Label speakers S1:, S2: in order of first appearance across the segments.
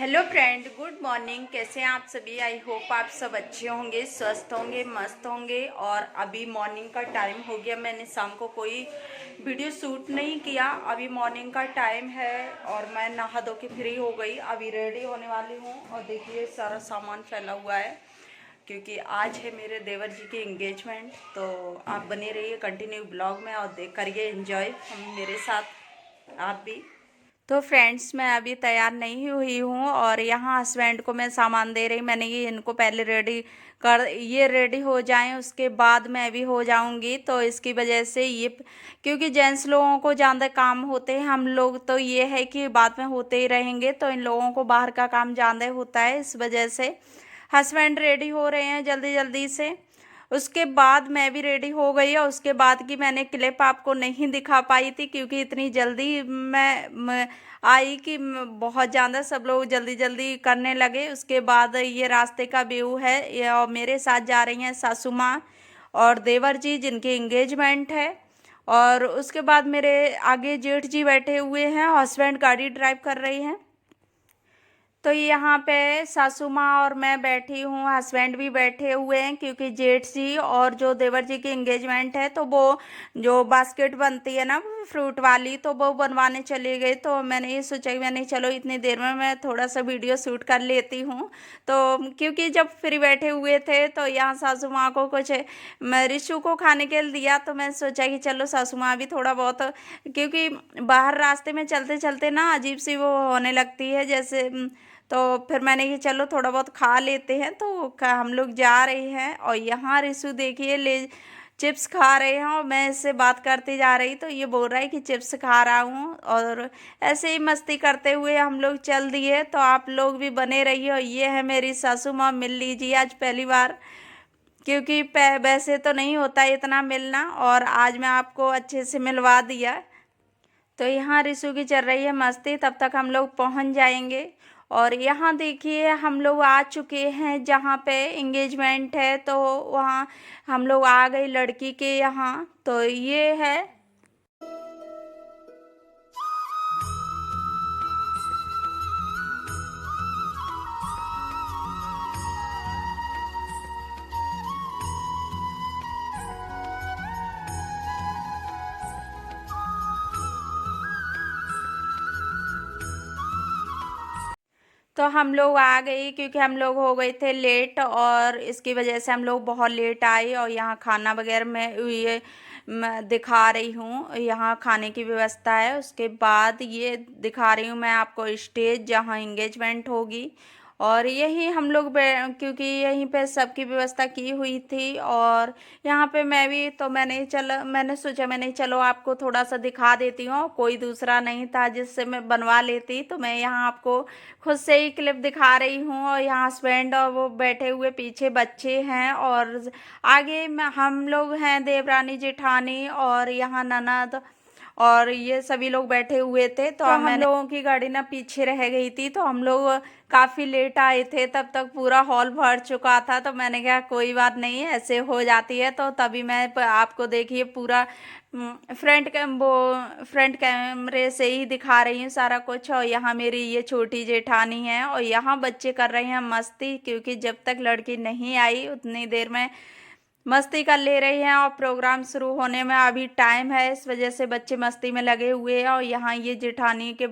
S1: Hello friend, good morning. कैसे हैं आप सभी? आई होप आप सब अच्छे होंगे, स्वस्थ होंगे, मस्त होंगे। और अभी मॉर्निंग का टाइम हो गया। मैंने शाम को कोई वीडियो शूट नहीं किया। अभी मॉर्निंग का टाइम है और मैं नहा धो के फ्री हो गई। अभी रेडी होने वाली हूँ और देखिए सारा सामान फैला हुआ है क्योंकि आज है मेरे देवर जी की एंगेजमेंट। तो आप बने रहिए कंटिन्यू ब्लॉग में और देख करिए एंजॉय हम मेरे साथ, आप भी। तो फ्रेंड्स, मैं अभी तैयार नहीं हुई हूँ और यहाँ हस्बैंड को मैं सामान दे रही। मैंने ये इनको पहले रेडी कर, ये रेडी हो जाएं उसके बाद मैं भी हो जाऊंगी। तो इसकी वजह से ये, क्योंकि जेंट्स लोगों को ज़्यादा काम होते हैं, हम लोग तो ये है कि बाद में होते ही रहेंगे। तो इन लोगों को बाहर का काम ज़्यादा होता है, इस वजह से हस्बैंड रेडी हो रहे हैं जल्दी जल्दी से। उसके बाद मैं भी रेडी हो गई और उसके बाद की मैंने क्लिप आपको नहीं दिखा पाई थी क्योंकि इतनी जल्दी मैं आई कि बहुत ज़्यादा सब लोग जल्दी जल्दी करने लगे। उसके बाद ये रास्ते का व्यू है और मेरे साथ जा रही हैं सासू माँ और देवर जी जिनकी एंगेजमेंट है। और उसके बाद मेरे आगे जेठ जी बैठे हुए हैं, हस्बैंड गाड़ी ड्राइव कर रही हैं। तो यहाँ पे सासू माँ और मैं बैठी हूँ, हस्बैंड भी बैठे हुए हैं क्योंकि जेठ जी और जो देवर जी की एंगेजमेंट है तो वो जो बास्केट बनती है ना फ्रूट वाली, तो वो बनवाने चली गई। तो मैंने ये सोचा कि मैंने चलो इतनी देर में मैं थोड़ा सा वीडियो शूट कर लेती हूँ। तो क्योंकि जब फ्री बैठे हुए थे तो यहाँ सासू माँ को कुछ मैं रिशु को खाने के लिए दिया, तो मैं सोचा कि चलो सासू माँ भी थोड़ा बहुत, क्योंकि बाहर रास्ते में चलते चलते ना अजीब सी वो होने लगती है जैसे। तो फिर मैंने कि चलो थोड़ा बहुत खा लेते हैं। तो हम लोग जा रहे हैं और यहाँ रिशु देखिए ले चिप्स खा रहे हैं और मैं इससे बात करती जा रही तो ये बोल रहा है कि चिप्स खा रहा हूँ। और ऐसे ही मस्ती करते हुए हम लोग चल दिए। तो आप लोग भी बने रहिए। और ये है मेरी सासू माँ, मिल लीजिए आज पहली बार, क्योंकि वैसे तो नहीं होता इतना मिलना और आज मैं आपको अच्छे से मिलवा दिया। तो यहाँ रिशु की चल रही है मस्ती, तब तक हम लोग पहुँच जाएंगे। और यहाँ देखिए हम लोग आ चुके हैं जहाँ पे एंगेजमेंट है। तो वहाँ हम लोग आ गए लड़की के यहाँ। तो ये है। तो हम लोग आ गए क्योंकि हम लोग हो गए थे लेट और इसकी वजह से हम लोग बहुत लेट आए। और यहाँ खाना वगैरह मैं मैं दिखा रही हूँ, यहाँ खाने की व्यवस्था है। उसके बाद ये दिखा रही हूँ मैं आपको स्टेज जहाँ एंगेजमेंट होगी। और यही हम लोग क्योंकि यहीं पे सबकी व्यवस्था की हुई थी और यहाँ पे मैं भी, तो मैंने सोचा मैंने चलो आपको थोड़ा सा दिखा देती हूँ। कोई दूसरा नहीं था जिससे मैं बनवा लेती, तो मैं यहाँ आपको खुद से ही क्लिप दिखा रही हूँ। और यहाँ हस्बैंड और वो बैठे हुए, पीछे बच्चे हैं और आगे हम लोग हैं, देवरानी जेठानी और यहाँ ननद और ये सभी लोग बैठे हुए थे। तो हम लोगों की गाड़ी ना पीछे रह गई थी, तो हम लोग काफ़ी लेट आए थे। तब तक पूरा हॉल भर चुका था। तो मैंने कहा कोई बात नहीं, ऐसे हो जाती है। तो तभी मैं आपको देखिए पूरा फ्रंट कैमरे से ही दिखा रही हूँ सारा कुछ। और यहाँ मेरी ये छोटी जेठानी है और यहाँ बच्चे कर रहे हैं मस्ती, क्योंकि जब तक लड़की नहीं आई उतनी देर में मस्ती कर ले रही हैं और प्रोग्राम शुरू होने में अभी टाइम है, इस वजह से बच्चे मस्ती में लगे हुए हैं। और यहाँ ये जेठानी के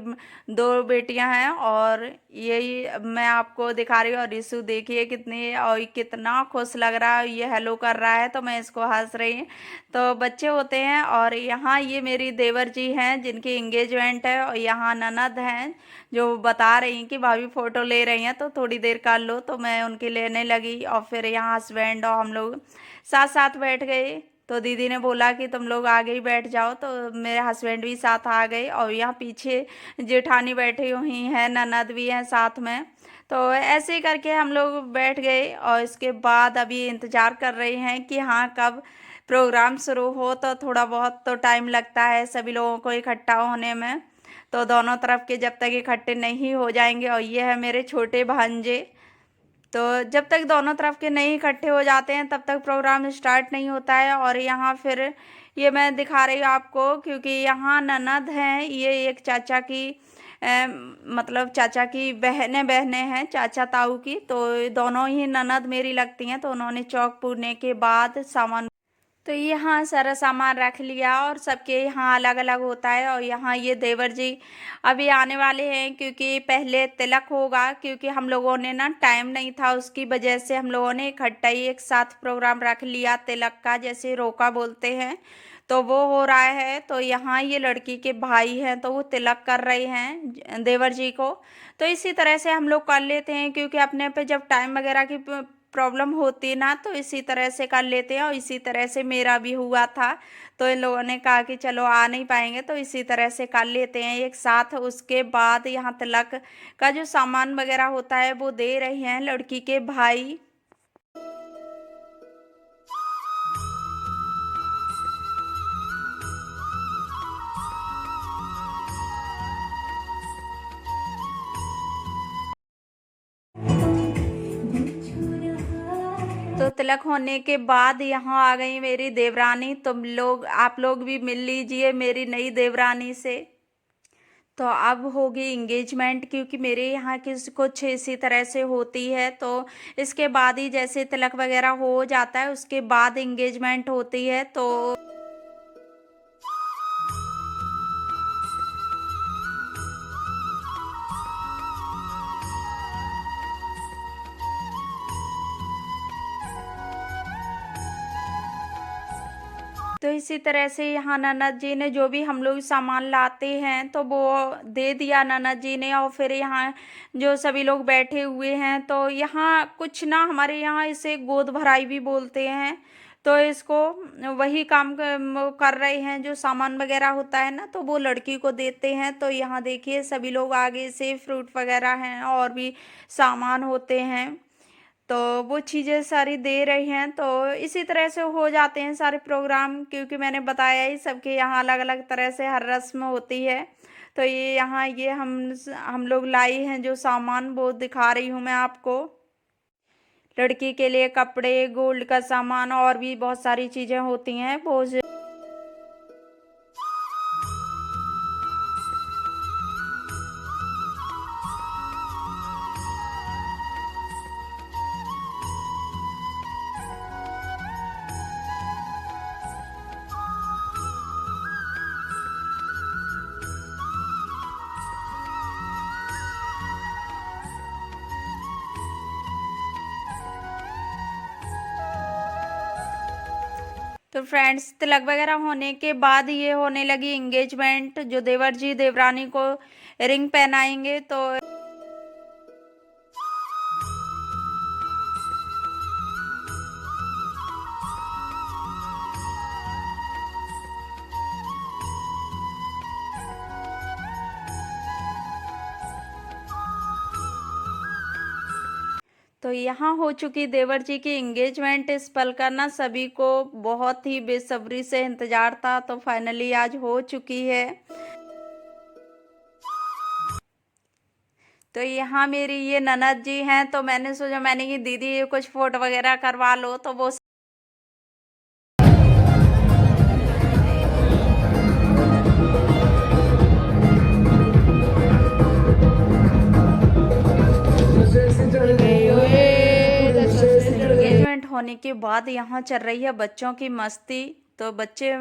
S1: दो बेटियां हैं और यही मैं आपको दिखा रही हूँ। और रिशु देखिए कितनी और कितना खुश लग रहा है, ये हेलो कर रहा है तो मैं इसको हंस रही हूँ। तो बच्चे होते हैं। और यहाँ ये मेरी देवर जी हैं जिनकी एंगेजमेंट है और यहाँ ननद हैं जो बता रही हैं कि भाभी फ़ोटो ले रही हैं तो थोड़ी देर कर लो। तो मैं उनकी लेने लगी और फिर यहाँ हस्बैंड और हम लोग साथ साथ बैठ गए। तो दीदी ने बोला कि तुम लोग आगे ही बैठ जाओ, तो मेरे हस्बैंड भी साथ आ गए। और यहाँ पीछे जेठानी बैठी हुई हैं, ननद भी हैं साथ में। तो ऐसे ही करके हम लोग बैठ गए और इसके बाद अभी इंतज़ार कर रहे हैं कि हाँ कब प्रोग्राम शुरू हो। तो थोड़ा बहुत तो टाइम लगता है सभी लोगों को इकट्ठा होने में। तो दोनों तरफ के जब तक इकट्ठे नहीं हो जाएंगे, और ये है मेरे छोटे भांजे, तो जब तक दोनों तरफ के नहीं इकट्ठे हो जाते हैं तब तक प्रोग्राम स्टार्ट नहीं होता है। और यहाँ फिर ये मैं दिखा रही हूँ आपको क्योंकि यहाँ ननद हैं, ये एक चाचा की मतलब चाचा की बहनें बहनें हैं, चाचा ताऊ की, तो दोनों ही ननद मेरी लगती हैं। तो उन्होंने चौक पूरने के बाद सामान, तो यहाँ सारा सामान रख लिया और सबके यहाँ अलग अलग होता है। और यहाँ ये देवर जी अभी आने वाले हैं, क्योंकि पहले तिलक होगा, क्योंकि हम लोगों ने ना टाइम नहीं था, उसकी वजह से हम लोगों ने इकट्ठा ही एक साथ प्रोग्राम रख लिया तिलक का, जैसे रोका बोलते हैं। तो वो हो रहा है। तो यहाँ ये लड़की के भाई हैं, तो वो तिलक कर रहे हैं देवर जी को। तो इसी तरह से हम लोग कर लेते हैं, क्योंकि अपने पे जब टाइम वगैरह की प्रॉब्लम होती ना, तो इसी तरह से कर लेते हैं। और इसी तरह से मेरा भी हुआ था, तो इन लोगों ने कहा कि चलो आ नहीं पाएंगे, तो इसी तरह से कर लेते हैं एक साथ। उसके बाद यहाँ तिलक का जो सामान वगैरह होता है वो दे रहे हैं लड़की के भाई। तो तिलक होने के बाद यहाँ आ गई मेरी देवरानी। तुम लोग, आप लोग भी मिल लीजिए मेरी नई देवरानी से। तो अब होगी इंगेजमेंट, क्योंकि मेरे यहाँ की कुछ इसी तरह से होती है। तो इसके बाद ही जैसे तिलक वगैरह हो जाता है, उसके बाद इंगेजमेंट होती है। तो इसी तरह से यहाँ ननद जी ने जो भी हम लोग सामान लाते हैं, तो वो दे दिया ननद जी ने। और फिर यहाँ जो सभी लोग बैठे हुए हैं, तो यहाँ कुछ ना, हमारे यहाँ इसे गोद भराई भी बोलते हैं। तो इसको वही काम कर रहे हैं, जो सामान वगैरह होता है ना, तो वो लड़की को देते हैं। तो यहाँ देखिए सभी लोग आगे से फ्रूट वगैरह हैं और भी सामान होते हैं, तो वो चीज़ें सारी दे रही हैं। तो इसी तरह से हो जाते हैं सारे प्रोग्राम, क्योंकि मैंने बताया ही सबके यहाँ अलग अलग तरह से हर रस्म होती है। तो ये यहाँ ये हम लोग लाई हैं जो सामान, वो दिखा रही हूँ मैं आपको। लड़की के लिए कपड़े, गोल्ड का सामान और भी बहुत सारी चीज़ें होती हैं वो। तो फ्रेंड्स, तिलक वगैरह होने के बाद ये होने लगी एंगेजमेंट, जो देवर जी देवरानी को रिंग पहनाएंगे। तो यहाँ हो चुकी देवर जी की एंगेजमेंट। इस पल का ना सभी को बहुत ही बेसब्री से इंतजार था, तो फाइनली आज हो चुकी है। तो यहाँ मेरी ये ननद जी हैं, तो मैंने सोचा, मैंने ये दीदी कुछ फोटो वगैरह करवा लो, तो वो एंगेजमेंट होने के बाद यहाँ चल रही है बच्चों की मस्ती। तो बच्चे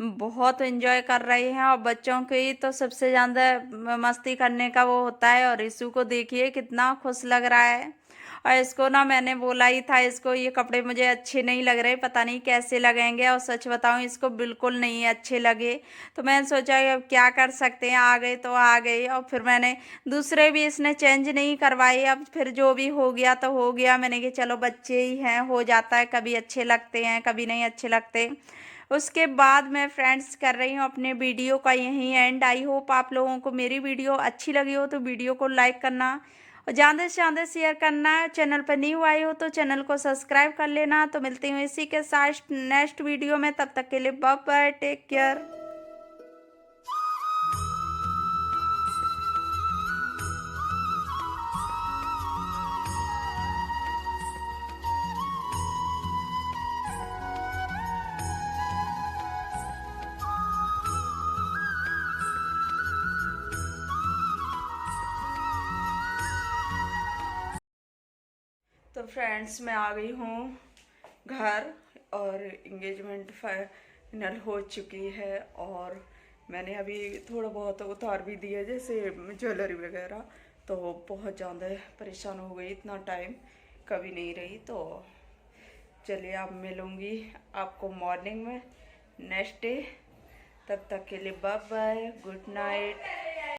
S1: बहुत एंजॉय कर रहे हैं, और बच्चों की तो सबसे ज़्यादा मस्ती करने का वो होता है। और रिशु को देखिए कितना खुश लग रहा है। और इसको ना मैंने बोला ही था, इसको ये कपड़े मुझे अच्छे नहीं लग रहे, पता नहीं कैसे लगेंगे। और सच बताऊं, इसको बिल्कुल नहीं अच्छे लगे। तो मैंने सोचा अब क्या कर सकते हैं, आ गए तो आ गए। और फिर मैंने दूसरे भी इसने चेंज नहीं करवाए। अब फिर जो भी हो गया तो हो गया। मैंने कि चलो बच्चे ही हैं, हो जाता है, कभी अच्छे लगते हैं कभी नहीं अच्छे लगते। उसके बाद मैं फ्रेंड्स कर रही हूँ अपने वीडियो का यहीं एंड। आई होप आप लोगों को मेरी वीडियो अच्छी लगी हो, तो वीडियो को लाइक करना और ज़्यादा से ज़्यादा शेयर करना। चैनल पर न्यू आई हो तो चैनल को सब्सक्राइब कर लेना। तो मिलती हूँ इसी के साथ नेक्स्ट वीडियो में, तब तक के लिए bye bye, take care. Friends मैं आ गई हूँ घर और इंगेजमेंट फाइनल हो चुकी है और मैंने अभी थोड़ा बहुत उतार भी दिया जैसे ज्वेलरी वगैरह। तो बहुत ज़्यादा परेशान हो गई, इतना टाइम कभी नहीं रही। तो चलिए अब मिलूँगी आपको मॉर्निंग में नेक्स्ट डे। तब तक के लिए बाय बाय, गुड नाइट।